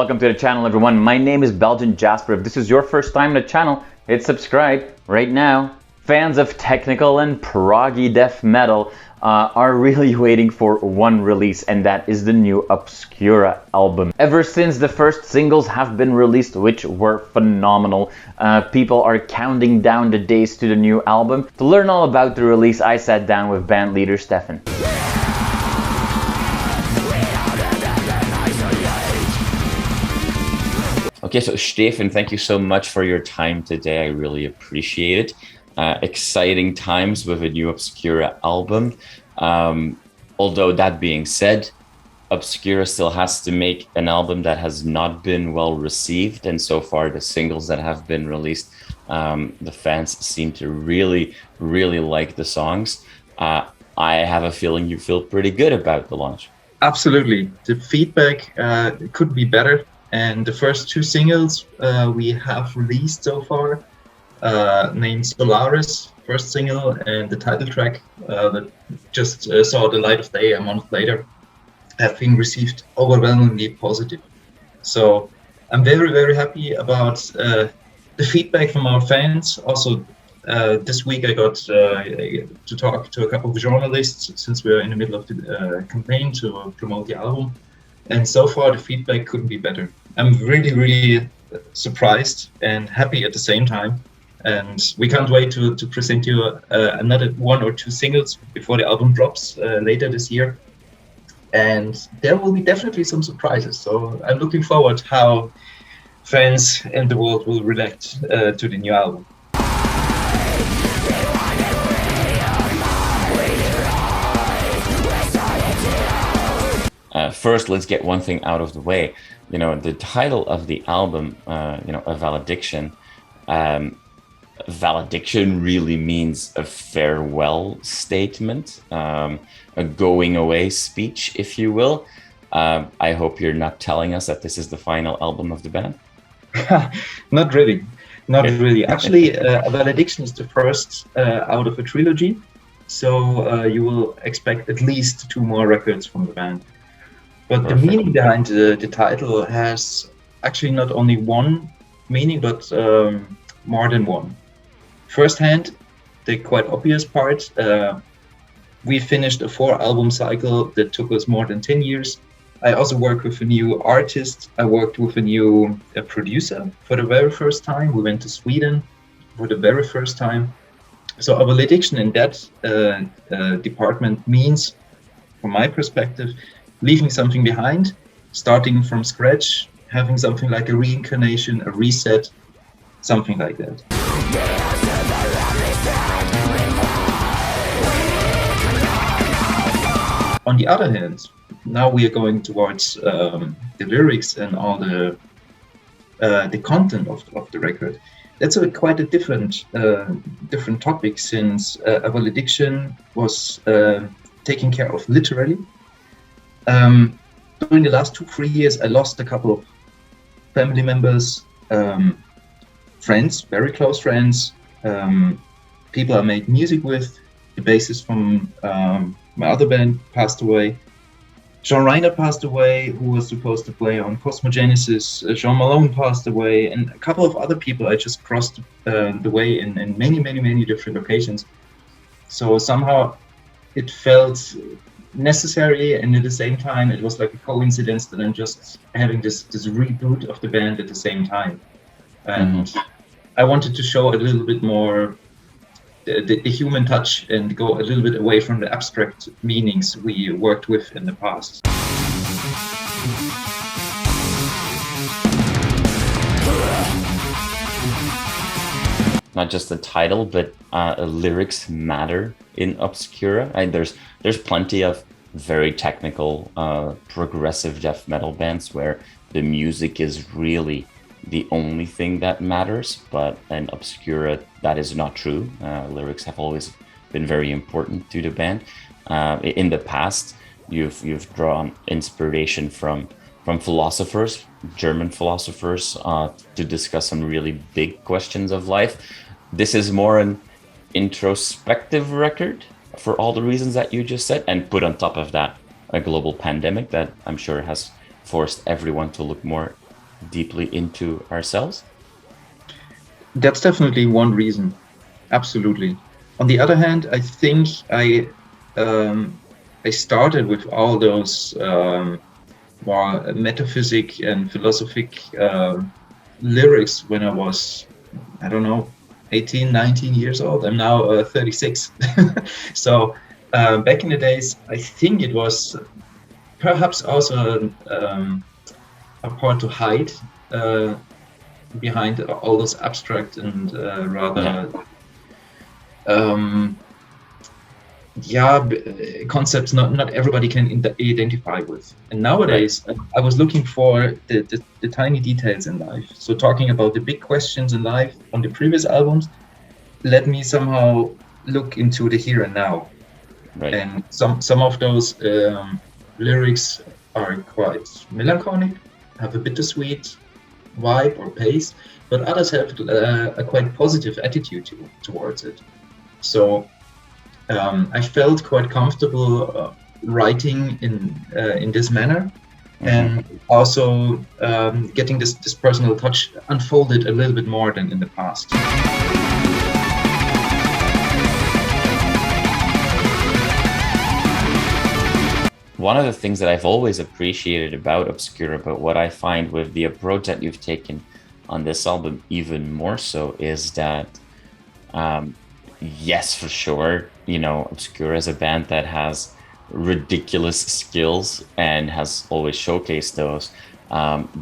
welcome to the channel, everyone. My name is Belgian Jasper. If this is your first time to the channel, hit subscribe right now. Fans of technical and proggy death metal are really waiting for one release, and that is the new OBSCURA album. Ever since the first singles have been released, which were phenomenal, people are counting down the days to the new album. To learn all about the release, I sat down with band leader Steffen. Okay, so Steffen, thank you so much for your time today. I really appreciate it. Exciting times with a new OBSCURA album. Although that being said, OBSCURA still has to make an album that has not been well received. And so far, the singles that have been released, the fans seem to really like the songs. I have a feeling you feel pretty good about the launch. Absolutely. The feedback could be better. And the first two singles we have released so far, named Solaris, first single, and the title track that just saw the light of day a month later, have been received overwhelmingly positive. So I'm very happy about the feedback from our fans. Also, this week I got to talk to a couple of journalists since we're in the middle of the campaign to promote the album. And so far the feedback couldn't be better. I'm really surprised and happy at the same time. And we can't wait to present you another one or two singles before the album drops later this year. And there will be definitely some surprises. So I'm looking forward how fans and the world will react to the new album. First, let's get one thing out of the way. You know, the title of the album, A Valediction. Valediction really means a farewell statement, a going away speech, if you will. I hope you're not telling us that this is the final album of the band. Not really. Actually, A Valediction is the first out of a trilogy. So you will expect at least 2 more records from the band. But Perfect. The meaning behind the title has actually not only one meaning, but more than one. Firsthand, the quite obvious part, we finished a 4-album cycle that took us more than 10 years. I also worked with a new artist. I worked with a new producer for the very first time. We went to Sweden for the very first time. So A Valediction in that department means, from my perspective, leaving something behind, starting from scratch, having something like a reincarnation, a reset, something like that. On the other hand, now we are going towards the lyrics and all the content of the record. That's quite a different topic, since A Valediction was taken care of literally. During the last 2-3 years, I lost a couple of family members, friends, very close friends, people I made music with. The bassist from my other band passed away. Jean Reiner passed away, who was supposed to play on Cosmogenesis. Jean Malone passed away, and a couple of other people I just crossed the way in many different occasions. So somehow it felt necessary, and at the same time it was like a coincidence that I'm just having this reboot of the band at the same time. And I wanted to show a little bit more the human touch and go a little bit away from the abstract meanings we worked with in the past. Not just the title, but lyrics matter in OBSCURA. And there's plenty of very technical, progressive death metal bands where the music is really the only thing that matters, but in OBSCURA that is not true. Lyrics have always been very important to the band. In the past, you've drawn inspiration from philosophers, German philosophers, to discuss some really big questions of life. This is more an introspective record for all the reasons that you just said, and put on top of that a global pandemic that I'm sure has forced everyone to look more deeply into ourselves? That's definitely one reason. Absolutely. On the other hand, I think I started with all those more metaphysic and philosophic lyrics when I was, I don't know, 18, 19 years old. I'm now 36. So back in the days, I think it was perhaps also a part to hide behind all those abstract and rather concepts not everybody can identify with. And nowadays, Right. I was looking for the tiny details in life. So talking about the big questions in life on the previous albums let me somehow look into the here and now. Right. And some of those lyrics are quite melancholic, have a bittersweet vibe or pace, but others have a quite positive attitude towards it. So I felt quite comfortable writing in this manner, and also getting this personal touch unfolded a little bit more than in the past. One of the things that I've always appreciated about Obscura, but what I find with the approach that you've taken on this album even more so, is that yes, for sure, you know, Obscura is a band that has ridiculous skills and has always showcased those,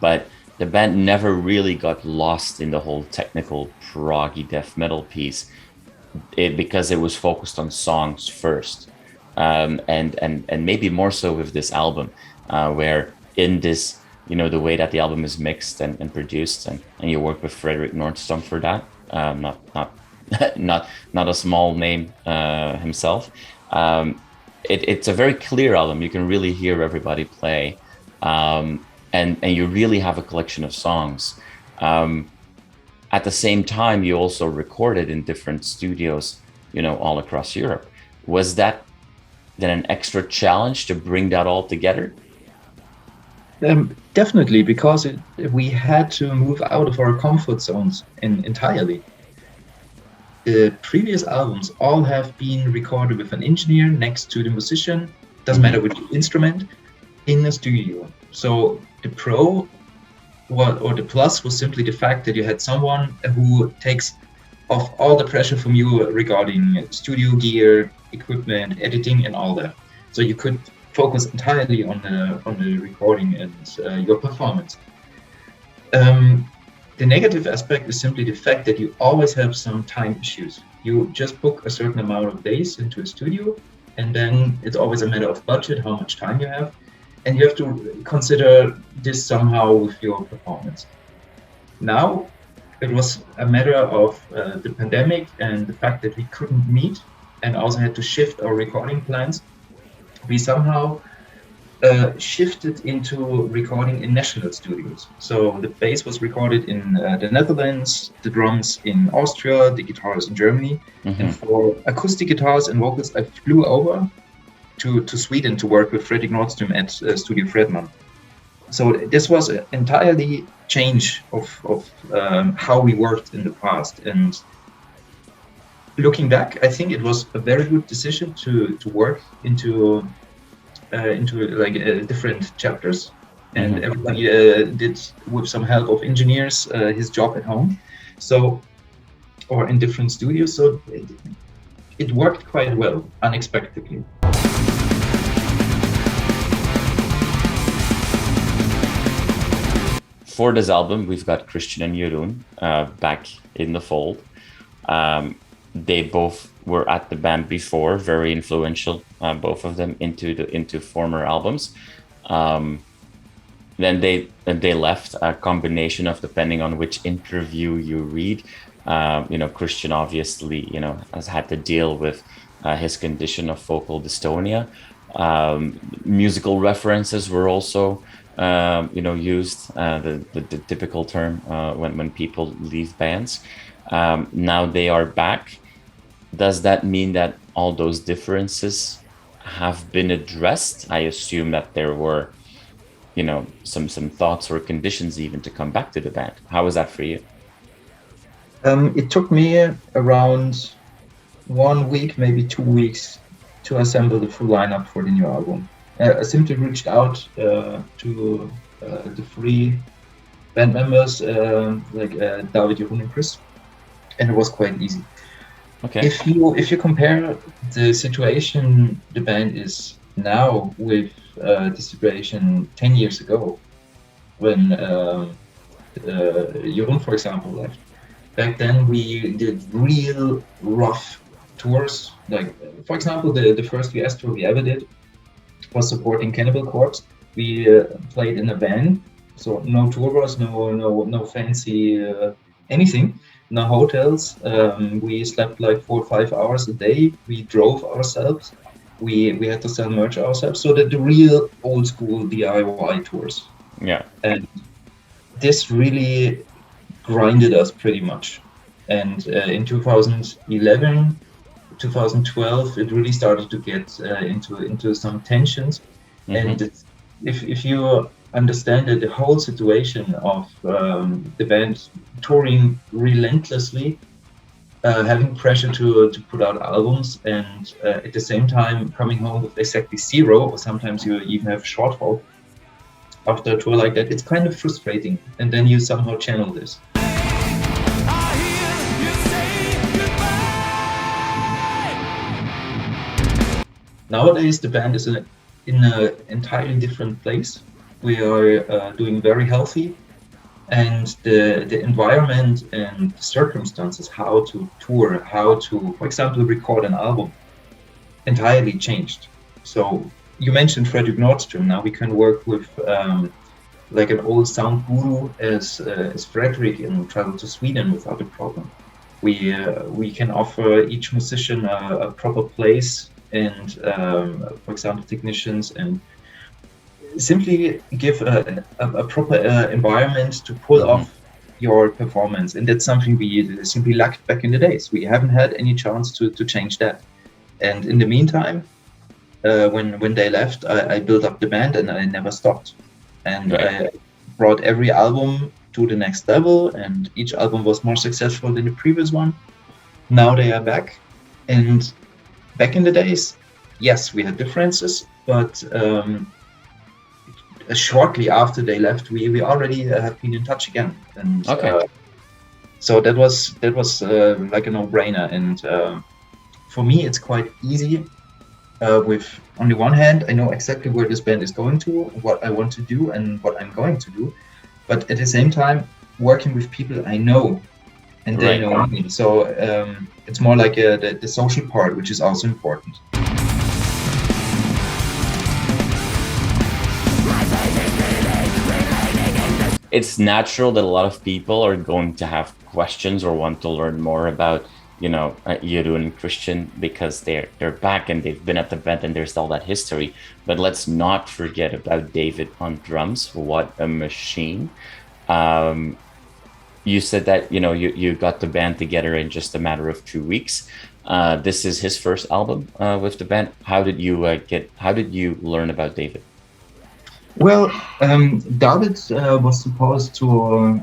but the band never really got lost in the whole technical proggy death metal piece, because it was focused on songs first. And maybe more so with this album, where in this, you know, the way that the album is mixed and produced, and you work with Fredrik Nordström for that, not a small name himself. It's a very clear album. You can really hear everybody play, and you really have a collection of songs. At the same time, you also recorded in different studios, you know, all across Europe. Was that then an extra challenge to bring that all together? Definitely, because we had to move out of our comfort zones entirely. The previous albums all have been recorded with an engineer next to the musician, doesn't matter which instrument, in a studio. So the pro or the plus was simply the fact that you had someone who takes off all the pressure from you regarding studio gear, equipment, editing, and all that. So you could focus entirely on the recording and your performance. The negative aspect is simply the fact that you always have some time issues. You just book a certain amount of days into a studio, and then it's always a matter of budget, how much time you have, and you have to consider this somehow with your performance. Now, it was a matter of the pandemic and the fact that we couldn't meet and also had to shift our recording plans. We somehow shifted into recording in national studios. So the bass was recorded in the Netherlands, the drums in Austria, the guitars in Germany. And for acoustic guitars and vocals, I flew over to Sweden to work with Fredrik Nordström at Studio Fredman. So this was an entirely change of how we worked in the past. And looking back, I think it was a very good decision to work into like different chapters, and everybody did, with some help of engineers, his job at home, so, or in different studios. So it worked quite well, unexpectedly. For this album, we've got Christian and Jeroen back in the fold. They both were at the band before, very influential, both of them into former albums. Then they left. A combination of, depending on which interview you read, you know, Christian obviously, you know, has had to deal with his condition of focal dystonia. Musical references were also you know, used, the typical term when people leave bands. Now they are back. Does that mean that all those differences have been addressed? I assume that there were some thoughts or conditions even to come back to the band. How was that for you? It took me around 1 week, maybe 2 weeks, to assemble the full lineup for the new album. I simply reached out to the 3 band members, David, Jeroen, and Chris, and it was quite easy. Okay. If you compare the situation the band is now with the situation 10 years ago, when Jeroen, for example, left. Back then we did real rough tours. Like, for example, the first US tour we ever did was supporting Cannibal Corpse. We played in a van, so no tour bus, no fancy anything, no hotels. We slept like 4 or 5 hours a day. We drove ourselves. We had to sell merch ourselves. So the real old school DIY tours. Yeah. And this really grinded us pretty much. And in 2011, 2012, it really started to get into some tensions. Mm-hmm. And if you understand that the whole situation of the band touring relentlessly, having pressure to put out albums, and at the same time coming home with exactly 0, or sometimes you even have a shortfall after a tour like that, it's kind of frustrating. And then you somehow channel this. Nowadays, the band is in an entirely different place. We are doing very healthy, and the environment and circumstances, how to tour, how to, for example, record an album, entirely changed. So you mentioned Fredrik Nordström. Now we can work with like an old sound guru as Fredrik and travel to Sweden without a problem. We can offer each musician a proper place, and for example, technicians, and simply give a proper environment to pull off your performance. And that's something we simply lacked back in the days. We haven't had any chance to change that. And in the meantime, when they left, I built up the band, and I never stopped. And I brought every album to the next level, and each album was more successful than the previous one. Now they are back. And back in the days, yes, we had differences, but shortly after they left, we already have been in touch again. And so that was like a no-brainer. And for me, it's quite easy. With, on the one hand, I know exactly where this band is going to, what I want to do, and what I'm going to do. But at the same time, working with people I know, and they know me. So it's more like the social part, which is also important. It's natural that a lot of people are going to have questions or want to learn more about, Jeroen and Christian, because they're back and they've been at the band and there's all that history. But let's not forget about David on drums. What a machine. You said that you got the band together in just a matter of 2 weeks. This is his first album with the band. How did you learn about David? Well, David was supposed to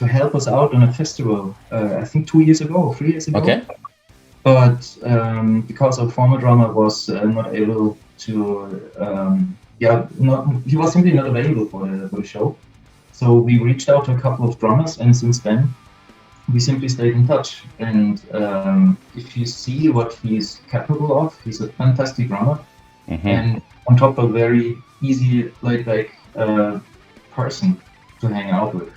help us out on a festival, I think 2 years ago or 3 years ago. Okay. But because our former drummer was not able to, he was simply not available for the show. So we reached out to a couple of drummers, and since then we simply stayed in touch. And if you see what he's capable of, he's a fantastic drummer, and on top a very easy, laid-back person to hang out with.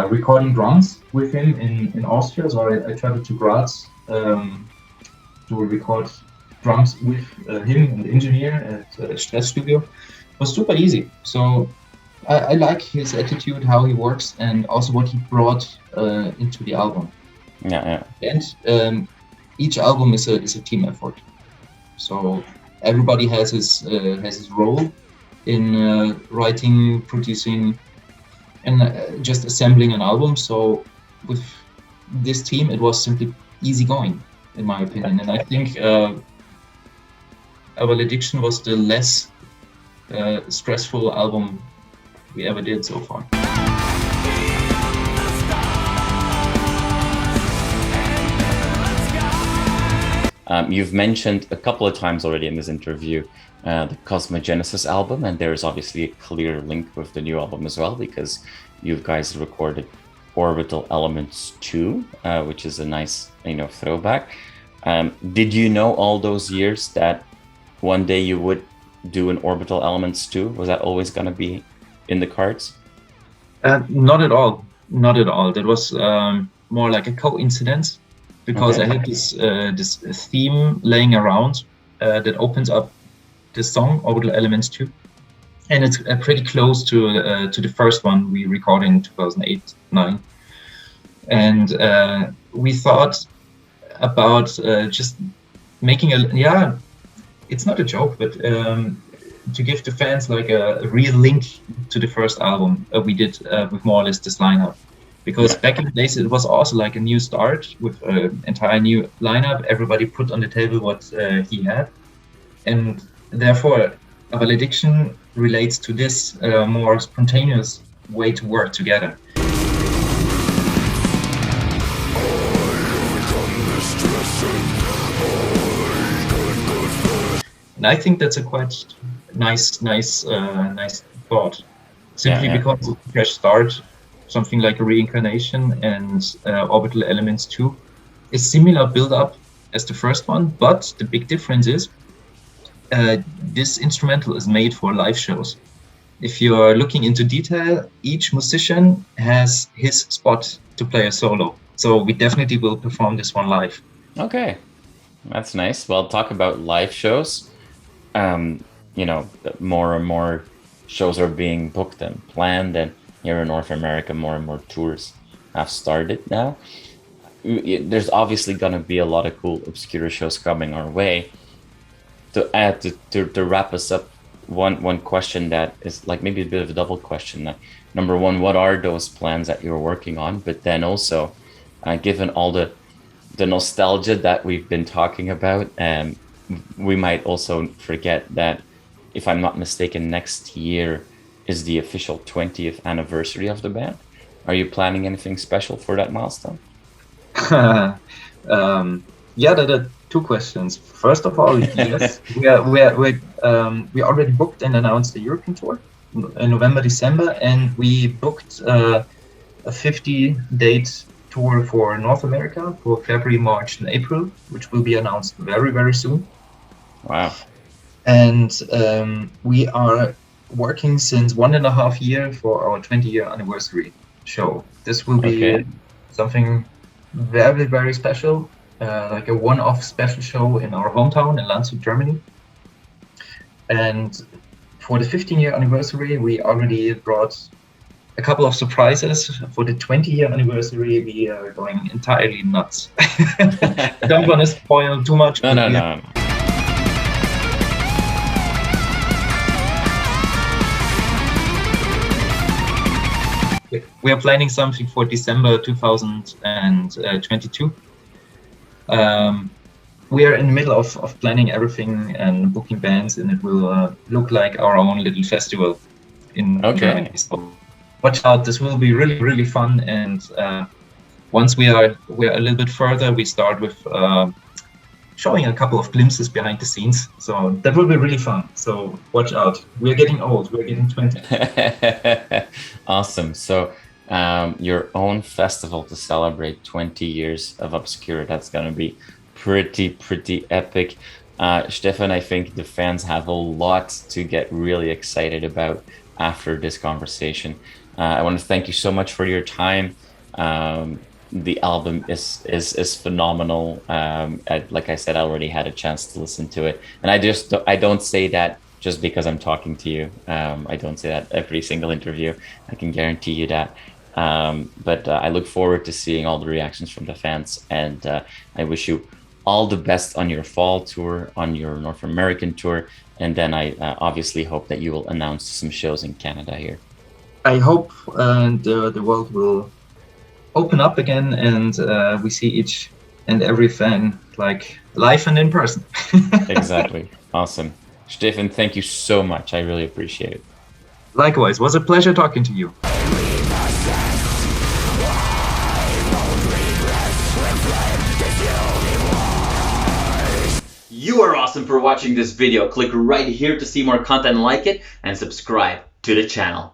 Recording drums with him in Austria, so I traveled to Graz to record drums with him and the engineer at Stress Studio. It was super easy. So I like his attitude, how he works, and also what he brought into the album. Yeah. And each album is a team effort. So everybody has his role in writing, producing, and just assembling an album. So with this team, it was simply easy going, in my opinion. And I think A Valediction was the less stressful album we ever did so far. You've mentioned a couple of times already in this interview the Cosmogenesis album, and there's obviously a clear link with the new album as well, because you guys recorded Orbital Elements 2, which is a nice, throwback. Did you know all those years that one day you would do an Orbital Elements 2? Was that always going to be in the cards? Not at all. Not at all. That was more like a coincidence, because I had this theme laying around that opens up the song Orbital Elements 2, and it's pretty close to the first one we recorded in 2008-9. And we thought about just making it's not a joke, but to give the fans like a real link to the first album we did with more or less this lineup. Because back in the days, it was also like a new start with an entire new lineup. Everybody put on the table what he had. And therefore, A Valediction relates to this more spontaneous way to work together. And I think that's a quite nice thought. Simply because it's a fresh start, something like a reincarnation, and Orbital Elements 2 is similar build-up as the first one, but the big difference is this instrumental is made for live shows. If you are looking into detail, each musician has his spot to play a solo. So we definitely will perform this one live. Okay, that's nice. Well, talk about live shows. More and more shows are being booked and planned, and here in North America, more and more tours have started now. There's obviously going to be a lot of cool OBSCURA shows coming our way. To add to wrap us up, one question that is like maybe a bit of a double question. Number one, what are those plans that you're working on? But then also, given all the nostalgia that we've been talking about, we might also forget that, if I'm not mistaken, next year is the official 20th anniversary of the band. Are you planning anything special for that milestone? There are two questions. First of all, yes, we already booked and announced the European tour in November, December, and we booked a 50-date tour for North America for February, March, and April, which will be announced very, very soon. Wow. And we are working since 1.5 years for our 20-year anniversary show. This will be something very, very special, like a one-off special show in our hometown in Landshut, Germany. And for the 15-year anniversary, we already brought a couple of surprises. For the 20-year anniversary, we are going entirely nuts. I don't want to spoil too much. No. We are planning something for December 2022. We are in the middle of planning everything and booking bands, and it will look like our own little festival in Germany. So watch out, this will be really, really fun. And once we are a little bit further, we start with showing a couple of glimpses behind the scenes. So that will be really fun. So watch out. We're getting old. We're getting 20. Awesome. So your own festival to celebrate 20 years of OBSCURA, that's going to be pretty epic. Steffen, I think the fans have a lot to get really excited about after this conversation. I want to thank you so much for your time. The album is phenomenal. Like I said, I already had a chance to listen to it, and I don't say that just because I'm talking to you. I don't say that every single interview. I can guarantee you that. But I look forward to seeing all the reactions from the fans, and I wish you all the best on your fall tour, on your North American tour, and then I obviously hope that you will announce some shows in Canada here. I hope the world will open up again, and we see each and every fan like live and in person. Exactly. Awesome. Steffen, thank you so much. I really appreciate it. Likewise, was a pleasure talking to you. You are awesome for watching this video. Click right here to see more content like it and subscribe to the channel.